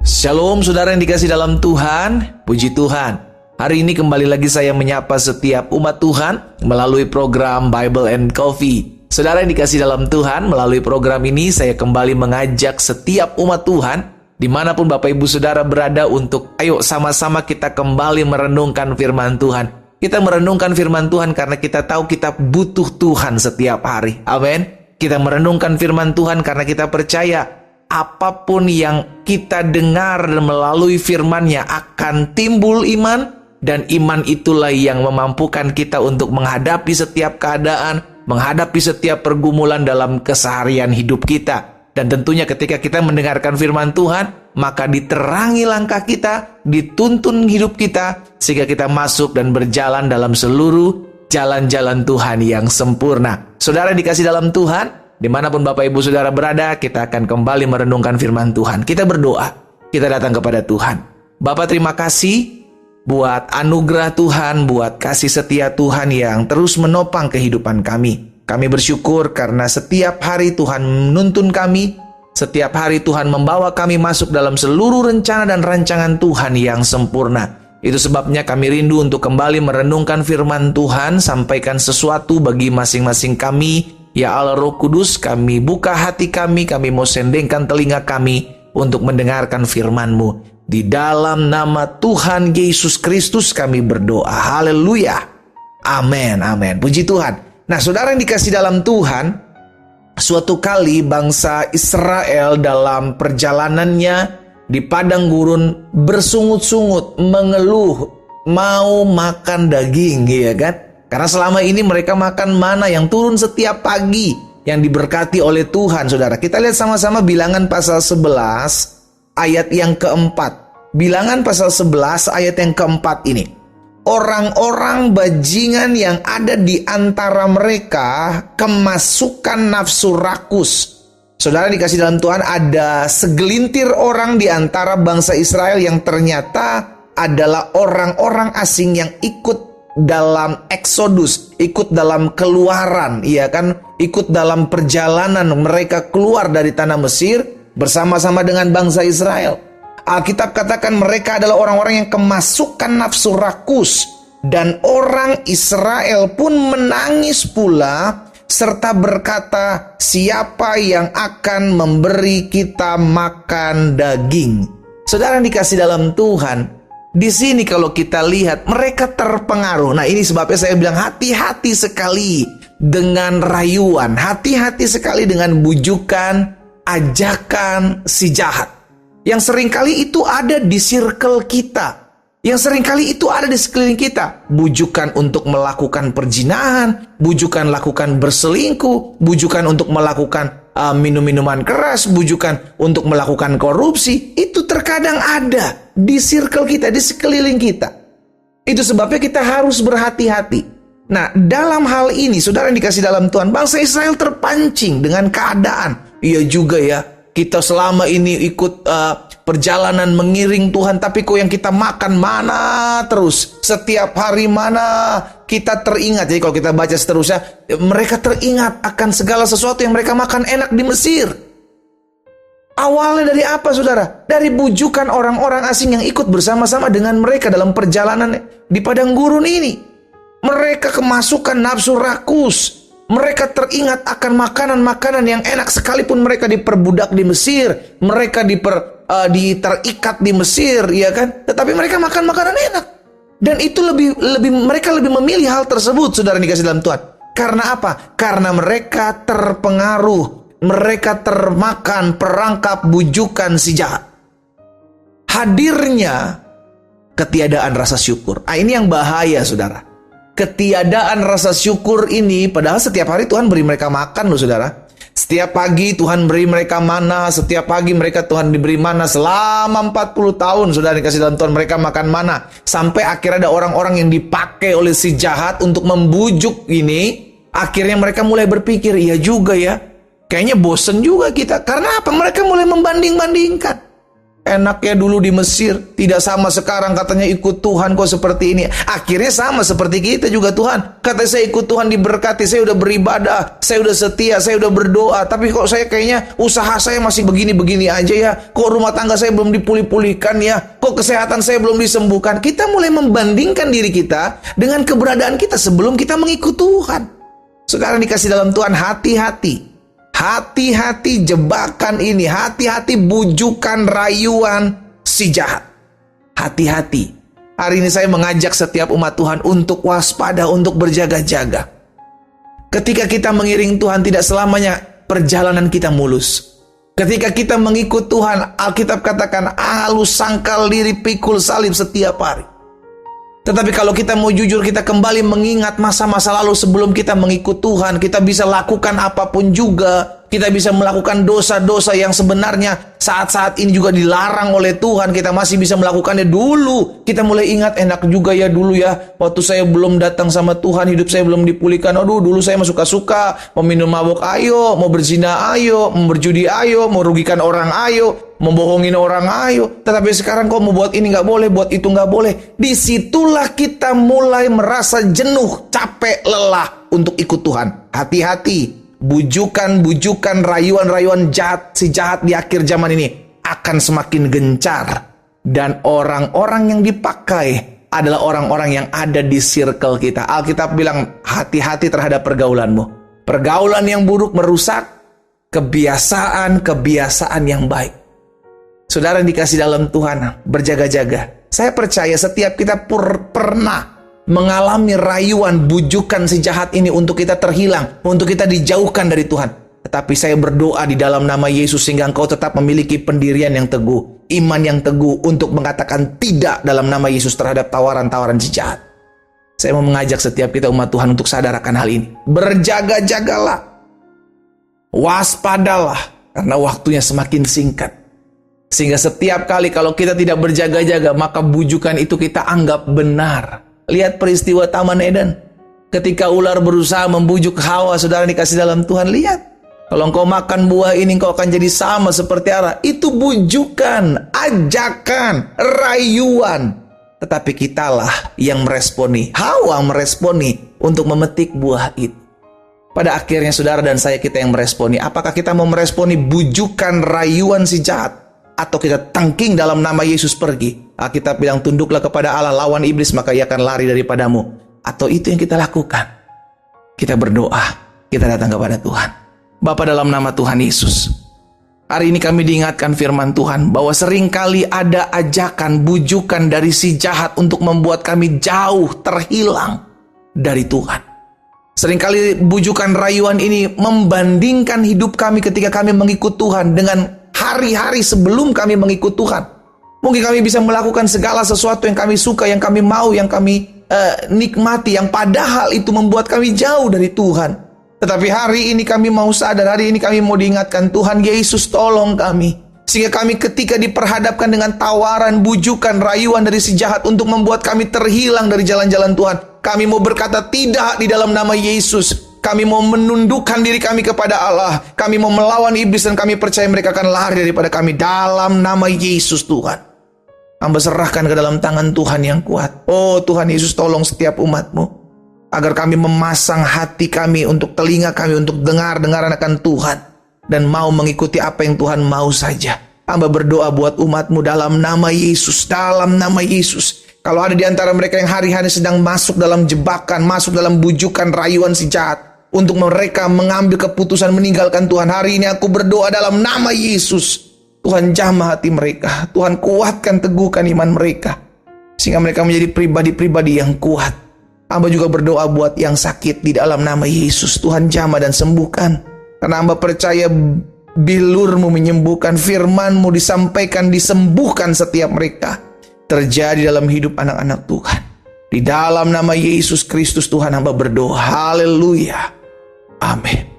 Shalom saudara yang dikasih dalam Tuhan, puji Tuhan. Hari ini kembali lagi saya menyapa setiap umat Tuhan melalui program Bible and Coffee. Saudara yang dikasih dalam Tuhan, melalui program ini saya kembali mengajak setiap umat Tuhan, dimanapun Bapak Ibu Saudara berada, untuk ayo sama-sama kita kembali merenungkan firman Tuhan. Kita merenungkan firman Tuhan karena kita tahu kita butuh Tuhan setiap hari. Amin. Kita merenungkan firman Tuhan karena kita percaya apapun yang kita dengar melalui firman-Nya akan timbul iman, dan iman itulah yang memampukan kita untuk menghadapi setiap keadaan, menghadapi setiap pergumulan dalam keseharian hidup kita. Dan tentunya ketika kita mendengarkan firman Tuhan, maka diterangi langkah kita, dituntun hidup kita, sehingga kita masuk dan berjalan dalam seluruh jalan-jalan Tuhan yang sempurna. Saudara dikasih dalam Tuhan, dimanapun Bapak Ibu Saudara berada, kita akan kembali merenungkan firman Tuhan. Kita berdoa, kita datang kepada Tuhan. Bapak, terima kasih buat anugerah Tuhan, buat kasih setia Tuhan yang terus menopang kehidupan kami. Kami bersyukur karena setiap hari Tuhan menuntun kami, setiap hari Tuhan membawa kami masuk dalam seluruh rencana dan rancangan Tuhan yang sempurna. Itu sebabnya kami rindu untuk kembali merenungkan firman Tuhan, sampaikan sesuatu bagi masing-masing kami. Ya Allah Roh Kudus, kami buka hati kami mau sendengkan telinga kami untuk mendengarkan firman-Mu. Di dalam nama Tuhan Yesus Kristus kami berdoa. Haleluya. Amin, amin. Puji Tuhan. Nah, saudara yang dikasih dalam Tuhan, suatu kali bangsa Israel dalam perjalanannya di padang gurun bersungut-sungut, mengeluh, mau makan daging, ya kan? Karena selama ini mereka makan mana yang turun setiap pagi, yang diberkati oleh Tuhan, saudara. Kita lihat sama-sama Bilangan pasal 11 ayat yang keempat. Bilangan pasal 11 ayat yang keempat ini. Orang-orang bajingan yang ada di antara mereka kemasukan nafsu rakus. Saudara dikasih dalam Tuhan, ada segelintir orang di antara bangsa Israel yang ternyata adalah orang-orang asing yang ikut dalam eksodus, ikut dalam keluaran, ya kan, ikut dalam perjalanan mereka keluar dari tanah Mesir bersama-sama dengan bangsa Israel. Alkitab katakan mereka adalah orang-orang yang kemasukan nafsu rakus, dan orang Israel pun menangis pula serta berkata, siapa yang akan memberi kita makan daging? Saudara yang dikasih dalam Tuhan, di sini kalau kita lihat mereka terpengaruh. Nah, ini sebabnya saya bilang hati-hati sekali dengan rayuan, hati-hati sekali dengan bujukan, ajakan si jahat, yang seringkali itu ada di circle kita, yang seringkali itu ada di sekeliling kita. Bujukan untuk melakukan perzinahan, bujukan lakukan berselingkuh, bujukan untuk melakukan minum-minuman keras, bujukan untuk melakukan korupsi. Itu terkadang ada di circle kita, di sekeliling kita. Itu sebabnya kita harus berhati-hati. Nah, dalam hal ini, saudara yang dikasih dalam Tuhan, bangsa Israel terpancing dengan keadaan. Iya juga ya, kita selama ini ikut perjalanan mengiring Tuhan, tapi kok yang kita makan mana terus? Setiap hari mana? Kita teringat. Jadi kalau kita baca seterusnya, mereka teringat akan segala sesuatu yang mereka makan enak di Mesir. Awalnya dari apa, saudara? Dari bujukan orang-orang asing yang ikut bersama-sama dengan mereka dalam perjalanan di padang gurun ini. Mereka kemasukan nafsu rakus. Mereka teringat akan makanan-makanan yang enak, sekalipun mereka diperbudak di Mesir, mereka terikat di Mesir, ya kan? Tetapi mereka makan makanan enak. Dan itu mereka lebih memilih hal tersebut, saudara dikasih dalam Tuhan. Karena apa? Karena mereka terpengaruh, mereka termakan perangkap bujukan si jahat. Hadirnya ketiadaan rasa syukur. Ini yang bahaya, saudara. Ketiadaan rasa syukur ini, padahal setiap hari Tuhan beri mereka makan loh, saudara. Setiap pagi Tuhan beri mereka mana, setiap pagi mereka Tuhan diberi mana selama 40 tahun, saudara dikasih dalam Tuhan, mereka makan mana. Sampai akhirnya ada orang-orang yang dipakai oleh si jahat untuk membujuk ini. Akhirnya mereka mulai berpikir, iya juga ya, kayaknya bosen juga kita. Karena apa? Mereka mulai membanding-bandingkan. enaknya dulu di Mesir, tidak sama sekarang katanya ikut Tuhan kok seperti ini. Akhirnya sama seperti kita juga Tuhan. Kata saya ikut Tuhan diberkati, saya udah beribadah, saya udah setia, saya udah berdoa. Tapi kok saya kayaknya usaha saya masih begini-begini aja ya. Kok rumah tangga saya belum dipulih-pulihkan ya. Kok kesehatan saya belum disembuhkan. Kita mulai membandingkan diri kita dengan keberadaan kita sebelum kita mengikut Tuhan. Sekarang dikasih dalam Tuhan, hati-hati. Hati-hati jebakan ini, hati-hati bujukan rayuan si jahat. Hati-hati. Hari ini saya mengajak setiap umat Tuhan untuk waspada, untuk berjaga-jaga. Ketika kita mengiring Tuhan, tidak selamanya perjalanan kita mulus. Ketika kita mengikut Tuhan, Alkitab katakan, halus sangkal diri pikul salib setiap hari. Tetapi kalau kita mau jujur, kita kembali mengingat masa-masa lalu sebelum kita mengikut Tuhan, kita bisa lakukan apapun juga. Kita bisa melakukan dosa-dosa yang sebenarnya saat-saat ini juga dilarang oleh Tuhan. Kita masih bisa melakukannya dulu. Kita mulai ingat, enak juga ya dulu ya. Waktu saya belum datang sama Tuhan, hidup saya belum dipulihkan. Aduh, dulu saya suka-suka. Mau minum mabuk, ayo. Mau berzina, ayo. Mau berjudi, ayo. Mau rugikan orang, ayo. Membohongin orang, ayo. Tetapi sekarang kok mau buat ini nggak boleh, buat itu nggak boleh. Disitulah kita mulai merasa jenuh, capek, lelah untuk ikut Tuhan. Hati-hati. Bujukan-bujukan, rayuan-rayuan jahat, si jahat di akhir zaman ini akan semakin gencar. Dan orang-orang yang dipakai adalah orang-orang yang ada di circle kita. Alkitab bilang, hati-hati terhadap pergaulanmu. Pergaulan yang buruk merusak kebiasaan-kebiasaan yang baik. Saudara yang dikasih dalam Tuhan, berjaga-jaga. Saya percaya setiap kita pernah mengalami rayuan bujukan si jahat ini untuk kita terhilang, untuk kita dijauhkan dari Tuhan. Tetapi saya berdoa di dalam nama Yesus sehingga engkau tetap memiliki pendirian yang teguh, iman yang teguh untuk mengatakan tidak dalam nama Yesus terhadap tawaran-tawaran si jahat. Saya mau mengajak setiap kita umat Tuhan untuk sadar akan hal ini. Berjaga-jagalah, waspadalah, karena waktunya semakin singkat. Sehingga setiap kali kalau kita tidak berjaga-jaga, maka bujukan itu kita anggap benar. Lihat peristiwa Taman Eden. Ketika ular berusaha membujuk Hawa, saudara dikasih dalam Tuhan, lihat. Kalau engkau makan buah ini, engkau akan jadi sama seperti Allah. Itu bujukan, ajakan, rayuan. Tetapi kitalah yang meresponi. Hawa meresponi untuk memetik buah itu. Pada akhirnya saudara dan saya, kita yang meresponi. Apakah kita mau meresponi bujukan rayuan si jahat? Atau kita tangking dalam nama Yesus pergi? Alkitab bilang, tunduklah kepada Allah, lawan iblis, maka ia akan lari daripadamu. Atau itu yang kita lakukan? Kita berdoa, kita datang kepada Tuhan. Bapa, dalam nama Tuhan Yesus, hari ini kami diingatkan firman Tuhan bahwa seringkali ada ajakan, bujukan dari si jahat untuk membuat kami jauh, terhilang dari Tuhan. Seringkali bujukan rayuan ini membandingkan hidup kami ketika kami mengikut Tuhan dengan hari-hari sebelum kami mengikut Tuhan. Mungkin kami bisa melakukan segala sesuatu yang kami suka, yang kami mau, yang kami nikmati, yang padahal itu membuat kami jauh dari Tuhan. Tetapi hari ini kami mau sadar, hari ini kami mau diingatkan, Tuhan Yesus tolong kami. Sehingga kami ketika diperhadapkan dengan tawaran, bujukan, rayuan dari si jahat untuk membuat kami terhilang dari jalan-jalan Tuhan, kami mau berkata tidak di dalam nama Yesus. Kami mau menundukkan diri kami kepada Allah. Kami mau melawan iblis dan kami percaya mereka akan lari daripada kami dalam nama Yesus Tuhan. Hamba serahkan ke dalam tangan Tuhan yang kuat. Oh Tuhan Yesus, tolong setiap umat-Mu, agar kami memasang hati kami untuk telinga kami untuk dengar-dengaran akan Tuhan. Dan mau mengikuti apa yang Tuhan mau saja. Hamba berdoa buat umat-Mu dalam nama Yesus. Dalam nama Yesus. Kalau ada di antara mereka yang hari-hari sedang masuk dalam jebakan, masuk dalam bujukan rayuan si jahat, untuk mereka mengambil keputusan meninggalkan Tuhan, hari ini aku berdoa dalam nama Yesus. Tuhan jamah hati mereka. Tuhan kuatkan, teguhkan iman mereka. Sehingga mereka menjadi pribadi-pribadi yang kuat. Hamba juga berdoa buat yang sakit di dalam nama Yesus. Tuhan jamah dan sembuhkan. Karena hamba percaya bilur-Mu menyembuhkan, firman-Mu disampaikan, disembuhkan setiap mereka. Terjadi dalam hidup anak-anak Tuhan. Di dalam nama Yesus Kristus Tuhan hamba berdoa. Haleluya. Amin.